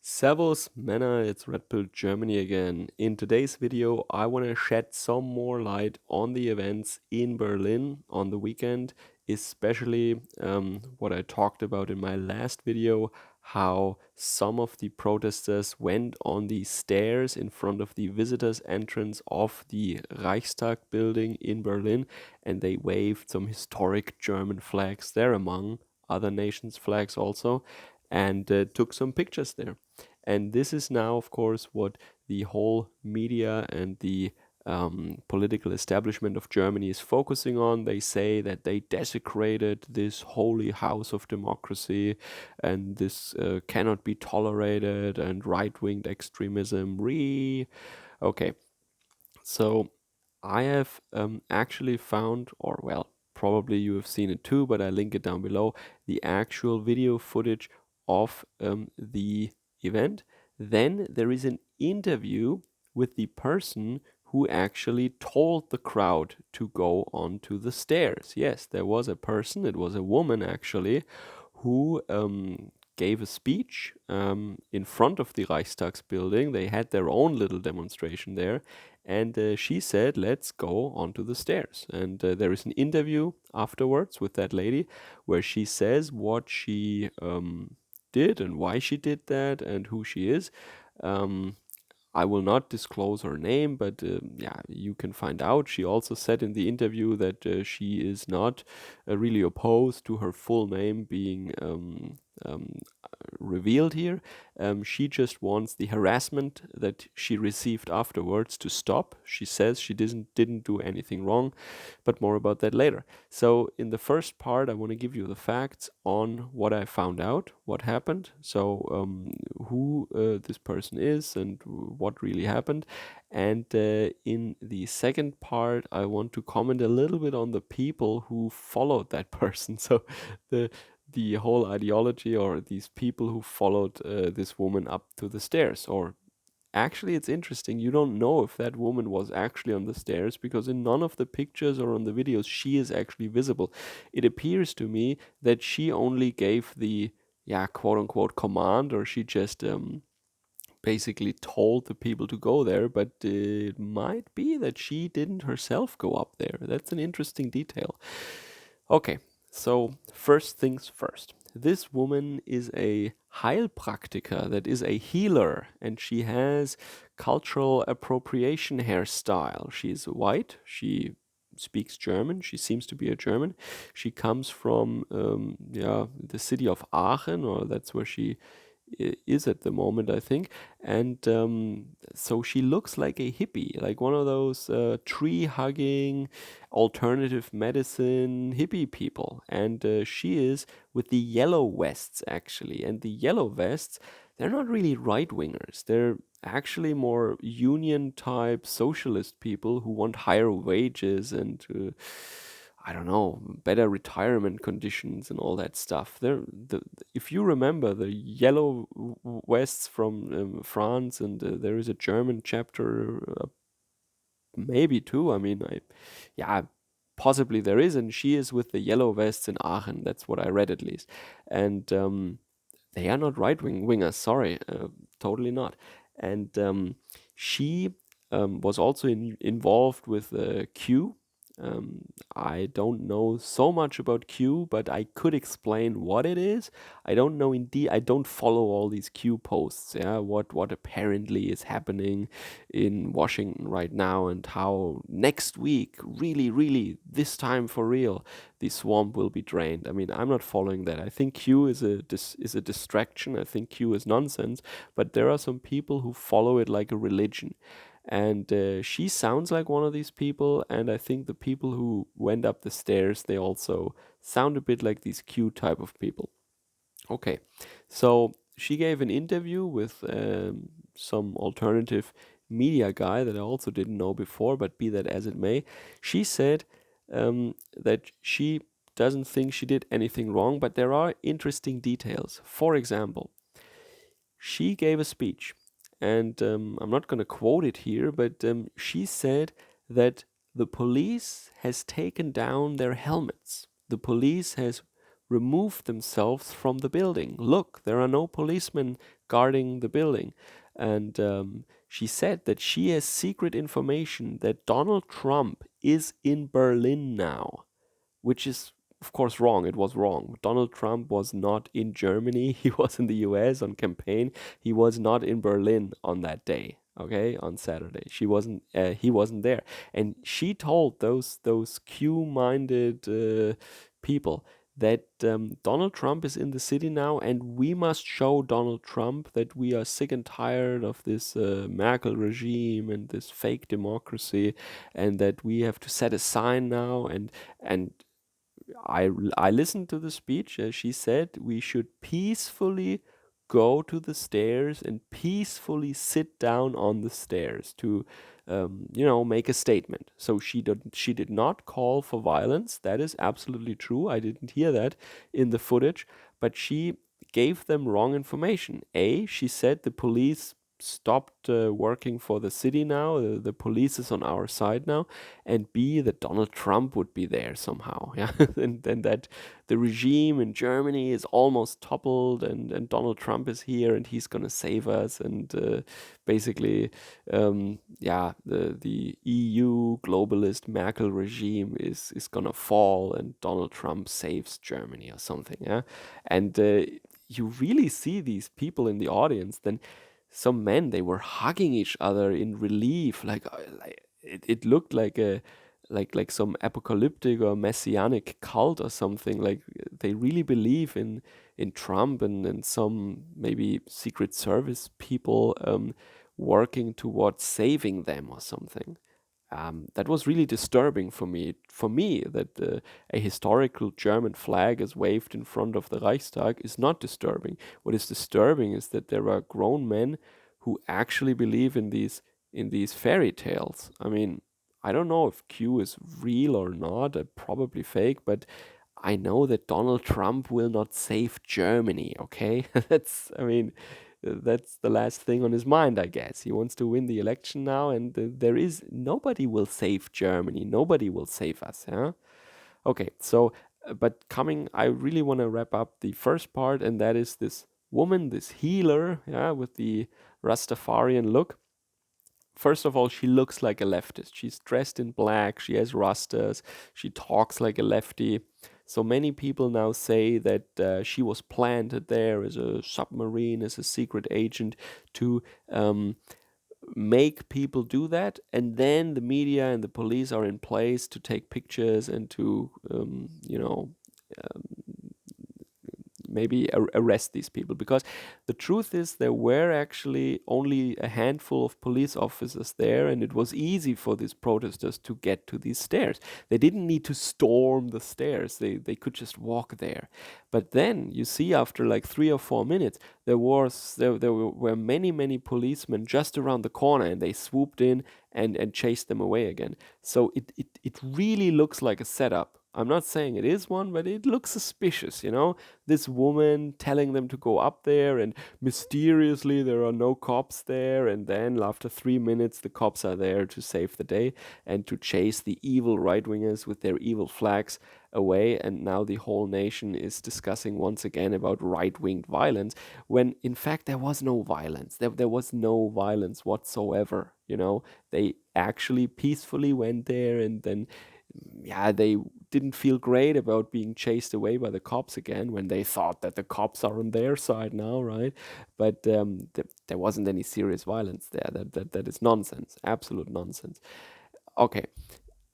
Servus, Männer, it's Red Pill Germany again. In today's video, I want to shed some more light on the events in Berlin on the weekend, especially what I talked about in my last video, how some of the protesters went on the stairs in front of the visitors entrance of the Reichstag building in Berlin, and they waved some historic German flags there, among other nations' flags also, and took some pictures there. And this is now, of course, what the whole media and the political establishment of Germany is focusing on. They say that they desecrated this holy house of democracy, and this cannot be tolerated, and right-winged extremism. Okay, so I have actually found, or well, probably you have seen it too, but I link it down below, the actual video footage of the event. Then there is an interview with the person who actually told the crowd to go onto the stairs. Yes, there was a person, it was a woman actually, who gave a speech in front of the Reichstag building. They had their own little demonstration there, and she said, let's go onto the stairs. And there is an interview afterwards with that lady where she says what she did and why she did that and who she is. I will not disclose her name, but yeah, you can find out. She also said in the interview that she is not really opposed to her full name being revealed here. She just wants the harassment that she received afterwards to stop. She says she didn't do anything wrong, but more about that later. So in the first part, I want to give you the facts on what I found out, what happened, so who this person is and what really happened. And in the second part, I want to comment a little bit on the people who followed that person. So the whole ideology, or these people who followed this woman up to the stairs. Or actually, it's interesting, you don't know if that woman was actually on the stairs, because in none of the pictures or on the videos she is actually visible. It appears to me that she only gave the, yeah, quote unquote command, or she just basically told the people to go there, but it might be that she didn't herself go up there. That's an interesting detail. Okay, so first things first. This woman is a Heilpraktiker, that is a healer, and she has cultural appropriation hairstyle. She's white, she speaks German, she seems to be a German. She comes from the city of Aachen, or that's where she is at the moment, I think. And so she looks like a hippie, like one of those tree-hugging, alternative medicine hippie people. And she is with the yellow vests, actually. And the yellow vests, they're not really right-wingers. They're actually more union-type socialist people who want higher wages and I don't know, better retirement conditions and all that stuff. If you remember the yellow vests from France, and there is a German chapter, maybe too. I mean, yeah, possibly there is, and she is with the yellow vests in Aachen. That's what I read at least, and they are not right wingers. Sorry, totally not. And she was also involved with Q. I don't know so much about Q, but I could explain what it is. I don't know indeed. I don't follow all these Q posts. Yeah, what apparently is happening in Washington right now, and how next week, really, this time for real, the swamp will be drained. I mean, I'm not following that. I think Q is a distraction. I think Q is nonsense. But there are some people who follow it like a religion. And she sounds like one of these people, and I think the people who went up the stairs, they also sound a bit like these Q type of people. Okay, so she gave an interview with some alternative media guy that I also didn't know before, but be that as it may. She said that she doesn't think she did anything wrong, but there are interesting details. For example, she gave a speech, and I'm not going to quote it here, but she said that the police has taken down their helmets. The police has removed themselves from the building. Look, there are no policemen guarding the building. And she said that she has secret information that Donald Trump is in Berlin now, which is, of course, wrong. It was wrong. Donald Trump was not in Germany. He was in the US on campaign. He was not in Berlin on that day. Okay, on Saturday, she wasn't. He wasn't there, and she told those Q-minded people that Donald Trump is in the city now, and we must show Donald Trump that we are sick and tired of this Merkel regime and this fake democracy, and that we have to set a sign now. And I listened to the speech. She said we should peacefully go to the stairs and peacefully sit down on the stairs to, make a statement. So she did not call for violence. That is absolutely true. I didn't hear that in the footage, but she gave them wrong information. She said the police stopped working for the city now. The police is on our side now, and B, that Donald Trump would be there somehow, yeah, and that the regime in Germany is almost toppled, and Donald Trump is here, and he's gonna save us, and basically, the EU globalist Merkel regime is gonna fall, and Donald Trump saves Germany or something, yeah, and you really see these people in the audience. Then some men, they were hugging each other in relief, like it looked like a like some apocalyptic or messianic cult or something. Like they really believe in Trump, and some maybe secret service people working towards saving them or something. That was really disturbing for me. For me, that a historical German flag is waved in front of the Reichstag is not disturbing. What is disturbing is that there are grown men who actually believe in these fairy tales. I mean, I don't know if Q is real or not, probably fake, but I know that Donald Trump will not save Germany, okay? That's the last thing on his mind, I guess. He wants to win the election now, and there is nobody will save Germany. Nobody will save us, yeah? Okay, so, but I really want to wrap up the first part, and that is this woman, this healer, yeah, with the Rastafarian look. First of all, she looks like a leftist. She's dressed in black, she has rastas, she talks like a lefty. So many people now say that she was planted there as a submarine, as a secret agent to make people do that. And then the media and the police are in place to take pictures and to, maybe arrest these people, because the truth is there were actually only a handful of police officers there, and it was easy for these protesters to get to these stairs. They didn't need to storm the stairs, they could just walk there. But then you see, after like 3 or 4 minutes, there were many policemen just around the corner, and they swooped in and chased them away again. So it really looks like a setup. I'm not saying it is one, but it looks suspicious, you know? This woman telling them to go up there, and mysteriously there are no cops there, and then after 3 minutes the cops are there to save the day and to chase the evil right-wingers with their evil flags away. And now the whole nation is discussing once again about right-winged violence, when in fact there was no violence. There was no violence whatsoever, you know? They actually peacefully went there, and then they didn't feel great about being chased away by the cops again, when they thought that the cops are on their side now, right? But there wasn't any serious violence there. That is nonsense, absolute nonsense. Okay,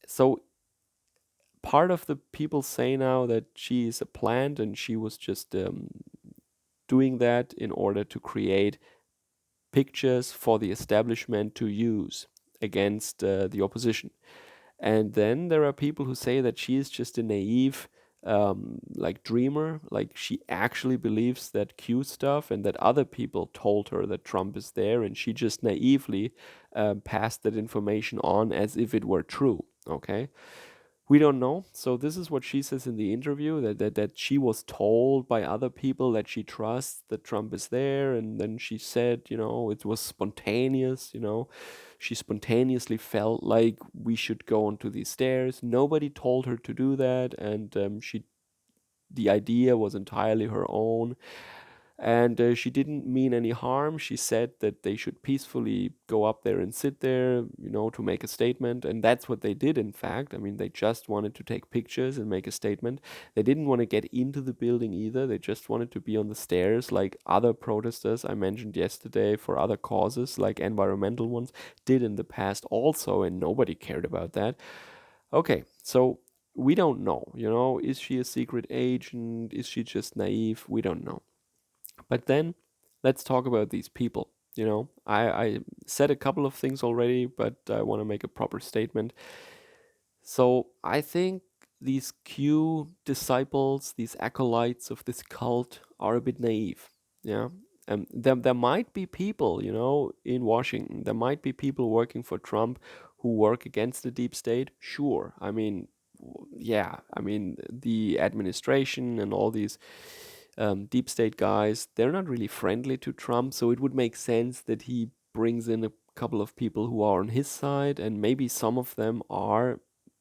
so part of the people say now that she is a plant, and she was just doing that in order to create pictures for the establishment to use against the opposition. And then there are people who say that she is just a naive, like dreamer, like she actually believes that Q stuff, and that other people told her that Trump is there, and she just naively passed that information on as if it were true. Okay, we don't know. So this is what she says in the interview, that she was told by other people that she trusts that Trump is there, and then she said, it was spontaneous, she spontaneously felt like we should go onto these stairs. Nobody told her to do that, and she the idea was entirely her own, and she didn't mean any harm. She said that they should peacefully go up there and sit there, to make a statement. And that's what they did, in fact. I mean, they just wanted to take pictures and make a statement. They didn't want to get into the building either. They just wanted to be on the stairs, like other protesters I mentioned yesterday for other causes, like environmental ones, did in the past also. And nobody cared about that. Okay, so we don't know, is she a secret agent? Is she just naive? We don't know. But then let's talk about these people. I said a couple of things already, but I want to make a proper statement. So I think these Q disciples, these acolytes of this cult, are a bit naive. Yeah. There might be people, in Washington, there might be people working for Trump who work against the deep state. Sure. I mean, yeah. I mean, the administration and all these deep state guys, they're not really friendly to Trump. So it would make sense that he brings in a couple of people who are on his side, and maybe some of them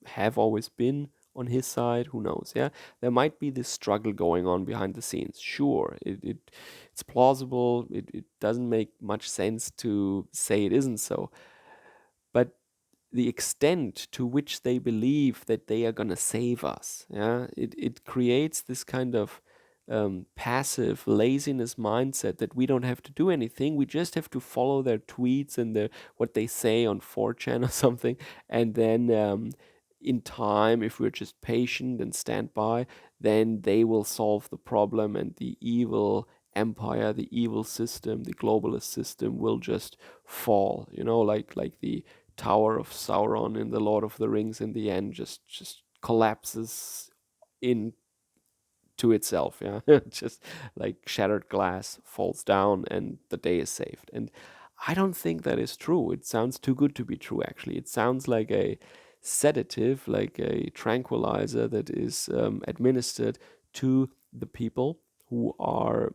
have always been on his side. Who knows? Yeah, there might be this struggle going on behind the scenes. Sure, it's plausible. It doesn't make much sense to say it isn't so, but the extent to which they believe that they are going to save us, yeah, it creates this kind of passive laziness mindset that we don't have to do anything. We just have to follow their tweets and what they say on 4chan or something. And then in time, if we're just patient and stand by, then they will solve the problem, and the evil empire, the evil system, the globalist system will just fall, like the Tower of Sauron in the Lord of the Rings in the end just collapses into itself. Yeah, just like shattered glass falls down and the day is saved. And I don't think that is true. It sounds too good to be true. Actually, it sounds like a sedative, like a tranquilizer that is administered to the people who are,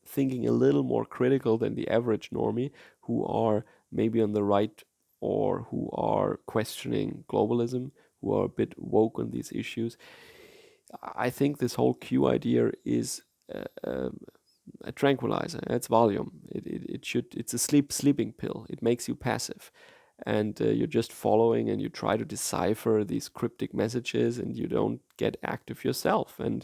thinking a little more critical than the average normie, who are maybe on the right, or who are questioning globalism, who are a bit woke on these issues. I think this whole Q idea is a tranquilizer. It's volume. It's a sleeping pill. It makes you passive, and you're just following, and you try to decipher these cryptic messages, and you don't get active yourself. And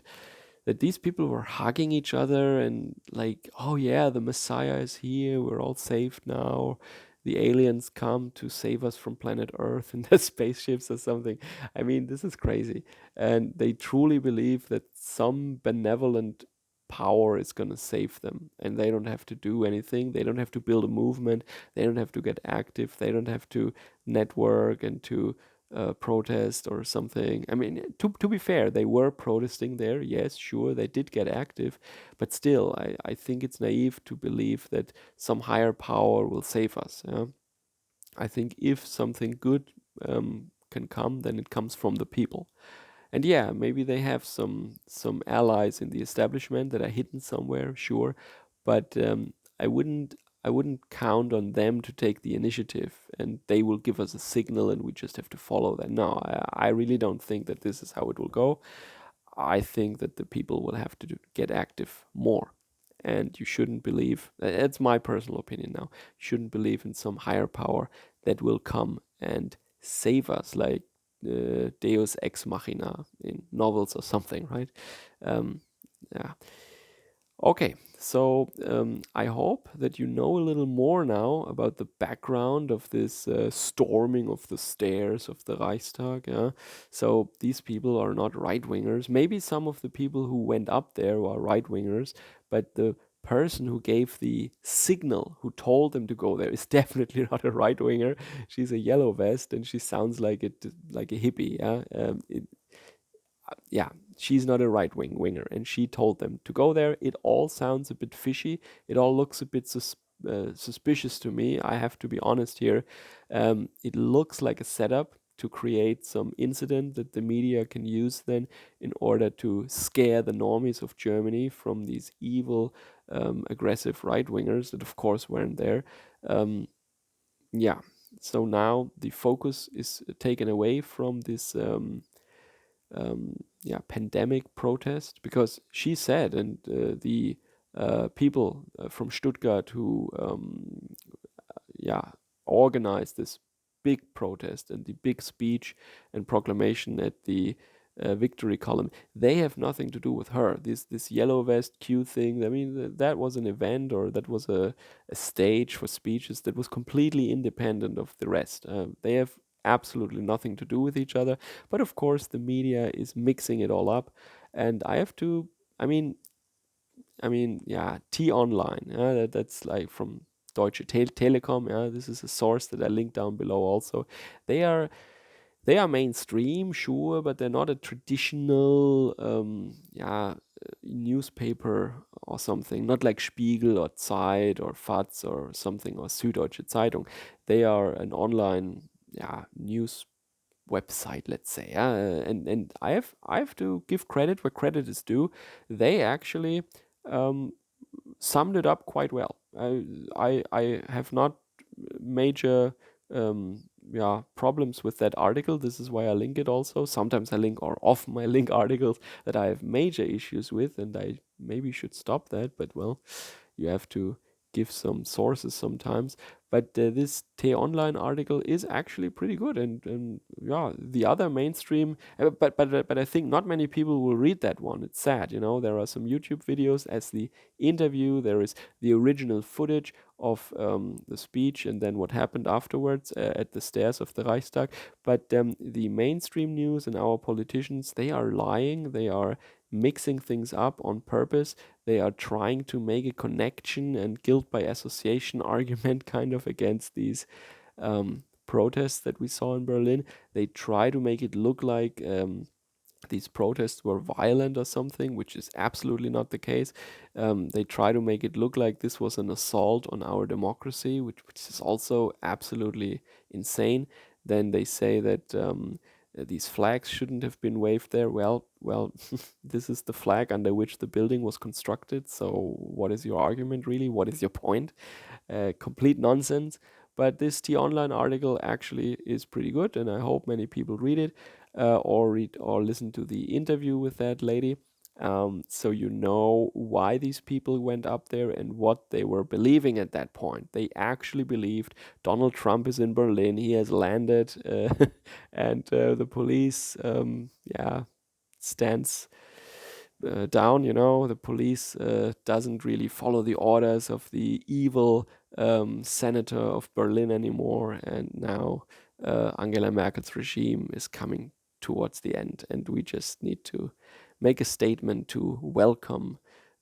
that these people were hugging each other and like, oh yeah, the Messiah is here. We're all saved now. The aliens come to save us from planet Earth in their spaceships or something. I mean, this is crazy. And they truly believe that some benevolent power is going to save them, and they don't have to do anything. They don't have to build a movement. They don't have to get active. They don't have to network and to protest or something. I mean, to be fair, they were protesting there. Yes, sure, they did get active, but still, I think it's naive to believe that some higher power will save us. Yeah? I think if something good can come, then it comes from the people. And yeah, maybe they have some allies in the establishment that are hidden somewhere, sure, but I wouldn't count on them to take the initiative, and they will give us a signal, and we just have to follow that. No, I really don't think that this is how it will go. I think that the people will have to get active more, and you shouldn't believe. That's my personal opinion now. You shouldn't believe in some higher power that will come and save us, like Deus ex machina in novels or something, right? Yeah. Okay, so I hope that you know a little more now about the background of this storming of the stairs of the Reichstag. Yeah? So these people are not right wingers. Maybe some of the people who went up there were right wingers, but the person who gave the signal, who told them to go there, is definitely not a right winger. She's a yellow vest, and she sounds like like a hippie. Yeah, yeah, she's not a winger, and she told them to go there. It all sounds a bit fishy. It all looks a bit suspicious to me. I have to be honest here. It looks like a setup to create some incident that the media can use then in order to scare the normies of Germany from these evil, aggressive right wingers that, of course, weren't there. Yeah. So now the focus is taken away from this yeah, pandemic protest, because she said, and the people from Stuttgart who yeah, organized this big protest and the big speech and proclamation at the victory column, they have nothing to do with her. This yellow vest Q thing, I mean, that was an event, or that was a stage for speeches that was completely independent of the rest. They have absolutely nothing to do with each other. But of course, the media is mixing it all up, and I have to. I mean, yeah, T-Online. Yeah, that's like from Deutsche Telekom. Yeah, this is a source that I link down below. Also, they are they are mainstream, sure, but they're not a traditional, yeah, newspaper or something. Not like Spiegel or Zeit or FAZ or something, or Süddeutsche Zeitung. They are an online, yeah, news website, let's say. And I have to give credit where credit is due. They actually um, summed it up quite well. I have not major yeah, problems with that article. This is why I link it also. Sometimes I link, or often I link articles that I have major issues with, and I maybe should stop that. But well, you have to give some sources sometimes. But this T-Online article is actually pretty good, and yeah, the other mainstream, but I think not many people will read that one. It's sad, you know. There are some YouTube videos as the interview. There is the original footage of the speech, and then what happened afterwards at the stairs of the Reichstag. But the mainstream news and our politicians, they are lying. They are mixing things up on purpose. They are trying to make a connection and guilt by association argument kind of against these protests that we saw in Berlin. They try to make it look like these protests were violent or something, which is absolutely not the case. They try to make it look like this was an assault on our democracy, which is also absolutely insane. Then they say that these flags shouldn't have been waved there. Well, this is the flag under which the building was constructed. So, what is your argument really? What is your point? Complete nonsense. But this T-Online article actually is pretty good, and I hope many people read it, or read or listen to the interview with that lady. So you know why these people went up there and what they were believing at that point. They actually believed Donald Trump is in Berlin. He has landed, and the police, yeah, stands down. You know, the police doesn't really follow the orders of the evil senator of Berlin anymore, and now Angela Merkel's regime is coming towards the end, and we just need to make a statement to welcome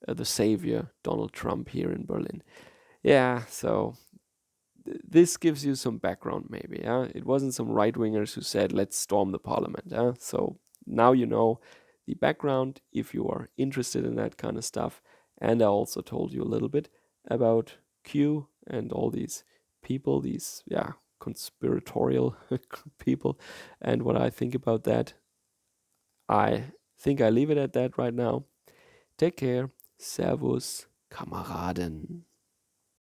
the savior Donald Trump here in Berlin. Yeah, so this gives you some background, maybe. Yeah, it wasn't some right wingers who said let's storm the parliament. Yeah, so now you know the background if you are interested in that kind of stuff. And I also told you a little bit about Q and all these people, these, yeah, conspiratorial people, and what I think about that. I think I leave it at that right now. Take care. Servus, Kameraden.